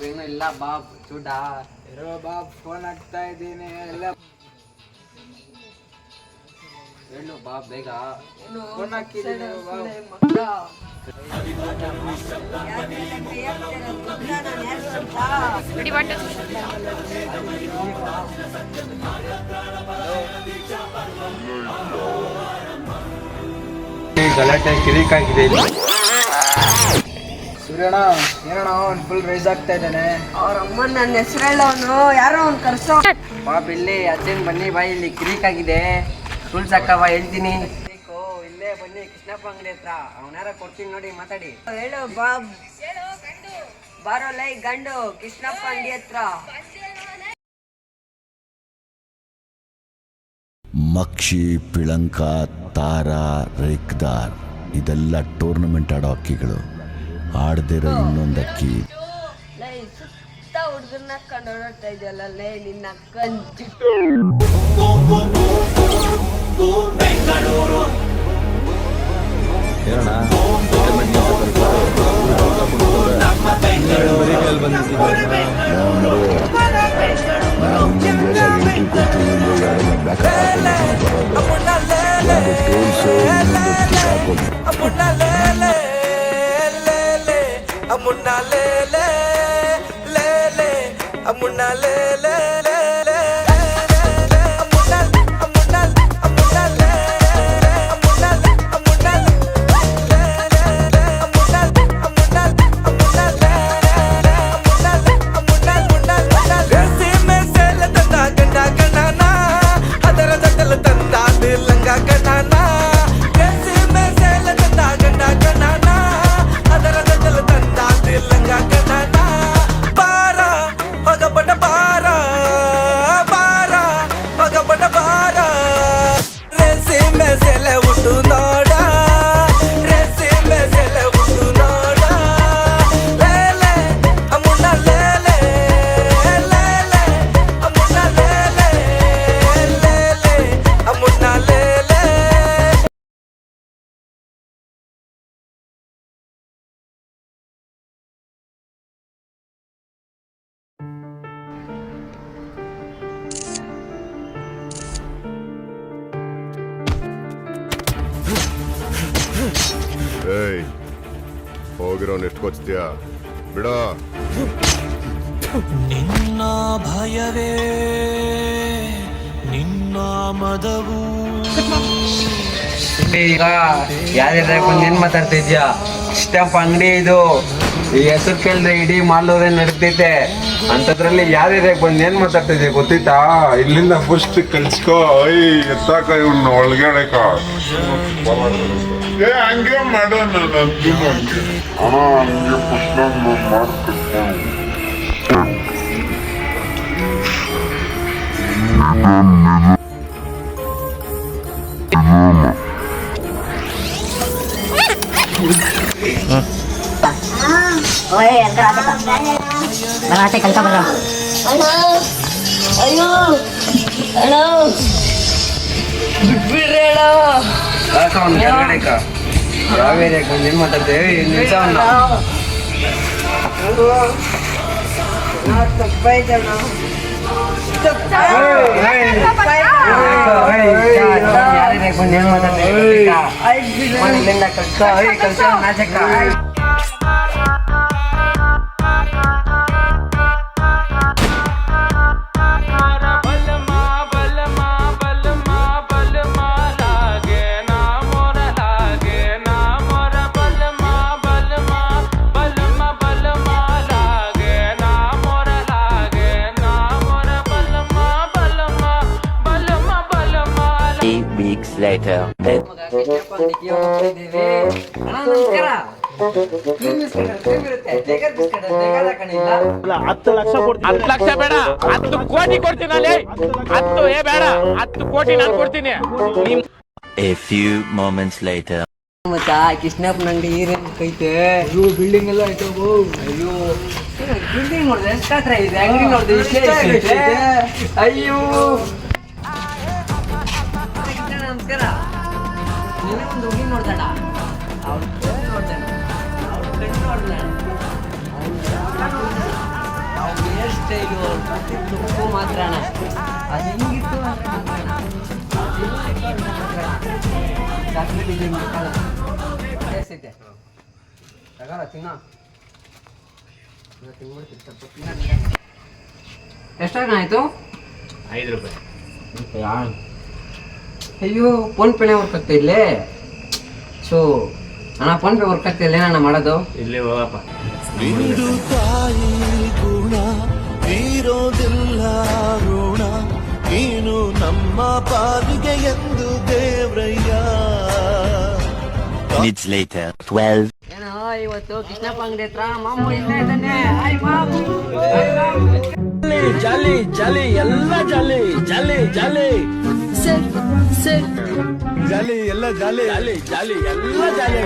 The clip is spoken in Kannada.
ಏನು ಇಲ್ಲ ಬಾಬ್ ಚೂಡ ಇರೋ ಬಾಬ್ ಫೋನ್ ಹಾಕ್ತಾ ಇದ್ದೀನಿ ಎಲ್ಲ ಹೇಳು ಬಾಬ್ ಬೇಗ ಫೋನ್ ಹಾಕಿದ್ದೀನಿ ಬಾಬ್ ಗಲಾಟೆ ಕಿರಿಕಾಗಿದೆ ಇಲ್ಲಿ. ಸೂರ್ಯಣ್ಣ ಏನಣ್ಣ ಅವ್ನು ಫುಲ್ ರೈಸ್ ಆಗ್ತಾ ಇದ್ದಾನೆ. ಅವ್ರ ಅಮ್ಮನ ನನ್ನ ಹೆಸರು ಹೇಳೋನು ಯಾರೋ ಅವ್ನು ಕರ್ಸೋ. ಬಾಬ್ ಇಲ್ಲಿ ಅಜ್ಜನ್ ಬನ್ನಿ ಬಾಯಿ ಇಲ್ಲಿ ಕಿರಿಕಾಗಿದೆ ಫುಲ್ ಸಾಕವ ಹೇಳ್ತೀನಿ. ಇಲ್ಲೇ ಬನ್ನಿ ಕೃಷ್ಣಪ್ಪ ಅಂಗಡಿ ಹತ್ರ ಅವನಾರ ಕೊಡ್ತೀನಿ ನೋಡಿ ಮಾತಾಡಿ. ಹೇಳು ಬಾಬ್ ಬಾರೋ ಲೈ ಗಂಡು ಕೃಷ್ಣಪ್ಪ ಅಂಗಡಿ ಹತ್ರ. ಮಕ್ಷಿ ಪಿಳಂಕ ತಾರಾ ರೇಕ್ದಾರ್ ಇದೆಲ್ಲ ಟೂರ್ನಮೆಂಟ್ ಆಡೋ ಅಕ್ಕಿಗಳು. ಆಡ್ದಿರೋ ಇನ್ನೊಂದು ಅಕ್ಕಿ ಲೈ ಸುತ್ತ ಹುಡುಗರ್ನ ಕಂಡು ಓಡಾಡ್ತಾ ಇದೆಯಲ್ಲ ಲೇ ನಿನ್ನ ಅಕ್ಕನ್ ಹೋಗಿರೋನ್ ಎಷ್ಟು ಕೊಚ್ತೀಯಾ ಬಿಡ. ನಿನ್ನ ಭಯವೇ ನಿನ್ನ ಮದವು. ಈಗ ಯಾರ್ಯಾರ ಬಂದು ಏನ್ ಮಾತಾಡ್ತಾ ಇದ್ಯಾ? ಕೃಷ್ಣಪ್ಪ ಅಂಗಡಿ ಇದು. ಈ ಹೆಸರು ಕೇಳಿದ್ರೆ ಇಡೀ ಮಾಲೂರೇ ನಡೀತೈತೆ ಅಂತದ್ರಲ್ಲಿ ಯಾರ್ಯಾರ ಬಂದು ಏನ್ ಮಾತಾಡ್ತಾ ಇದೆಯಾ ಗೊತ್ತಿತ್ತಾ? ಇಲ್ಲಿಂದ ಫಸ್ಟ್ ಕಲ್ಸ್ಕೋ. ಎತ್ತಾಕ ಇವ್ನ ಒಳಗಡೆ ಹಂಗೆ ಮಾಡೋಣ. ಹಂಗೆ ಫಸ್ಟ್ ಯಾವ್ಯಾರ ಬಂದು ಏನ್ ಮಾತಾಡ್ತೇವೆ ಯಾರ್ಯಾರ ಬಂದು ಏನ್ ಮಾತಾಡ್ತೇವೆ ಕಲ್ಸ ನಾಚಕ. Later. ಹತ್ತು ಲಕ್ಷ ಬೇಡ 10 ಕೋಟಿ ಕೊಡ್ತೀನಿ. 10 ಬೇಡ 10 ಕೋಟಿ ನಾನು ಕೊಡ್ತೀನಿ. A few moments later. ಮತ್ತ ಕೃಷ್ಣಪ್ಪನ ಅಂಗಡಿ ಏನೇನು ಕೈತೆ ಬಿಲ್ಡಿಂಗ್ ಎಲ್ಲ ಐತೆ. ಅಯ್ಯೋ ಬಿಲ್ಡಿಂಗ್ ನೋಡಿದೆ ಎಷ್ಟು ಹತ್ರ ಇದೆ, ಅಂಗಡಿ ನೋಡಿದೆ ಇಷ್ಟೇ ಅಯ್ಯೋ. ನಮಸ್ಕಾರ. ನೀನೇ ಒಂದು ಹುಡುಗಿ ನೋಡ್ದಣ್ಣ, ಅವ್ರ ನೋಡ್ದೆ, ಅವ್ರ ಕಣ್ಣು ನೋಡ್ದೆ. ಹೇರ್ ಸ್ಟೈಲು ತುಪ್ಪು ಮಾತ್ರ ಅಣ್ಣ. ಅದು ಹಿಂಗಿತ್ತು ಅಂದ್ರೆ ಮಾತ್ರ ಅಣ್ಣ. ಅದು ಹಿಂಗಿತ್ತು ಅಂದ್ರೆ ಮಾತ್ರ ಅಣ್ಣ. ಚಾಕ್ಲೇಟ್ ಇದು ಹಿಂಗಿತ್ತಲ್ಲ. ಟೇಸ್ಟ್ ಐತೆ ತಗೋಲ್ಲ ತಿನ್ನೋ. ತಿನ್ಬಿಡ್ತೀನಿ ಸ್ವಲ್ಪ ತಿನ್ನ. ಎಷ್ಟಾಗ ಆಯಿತು? 5 ರೂಪಾಯಿ. ಅಯ್ಯೋ ಫೋನ್ ಪೇನೇ ವರ್ಕ್ ಆಗ್ತಾ ಇಲ್ಲೇ. ಸೊ ಅಣ್ಣ ಫೋನ್ ಪೇ ವರ್ಕ್ ಆಗ್ತಾ ಇಲ್ಲ ಏನಣ್ಣ ಮಾಡೋದು? ಇಲ್ಲಿ ಹೋಗಪ್ಪ. ನಿಂದು ತಾಯಿ ಗುಣ ತೀರೋದಿಲ್ಲ ಋಣ ನೀನು ನಮ್ಮ ಪಾಲಿಗೆ ಎಂದು ದೇವ್ರಯ್ಯ. Minutes later, 12. ಏನೋ ಇವತ್ತು ಕೃಷ್ಣಪ್ಪ ಅಂಗಡಿ ಹತ್ರ ಮಾಮು ಇಲ್ಲೇ ಇದ್ದಾನೆ. ಹಾಯ್ ಮಾಮು. ಜಾಲಿ ಜಾಲಿ ಎಲ್ಲ ಜಾಲಿ ಜಾಲಿ ಜಾಲಿ ಜಾಲಿ ಎಲ್ಲ ಜಾಲಿ ಜಾಲಿ ಜಾಲಿ ಎಲ್ಲ ಜಾಲಿ.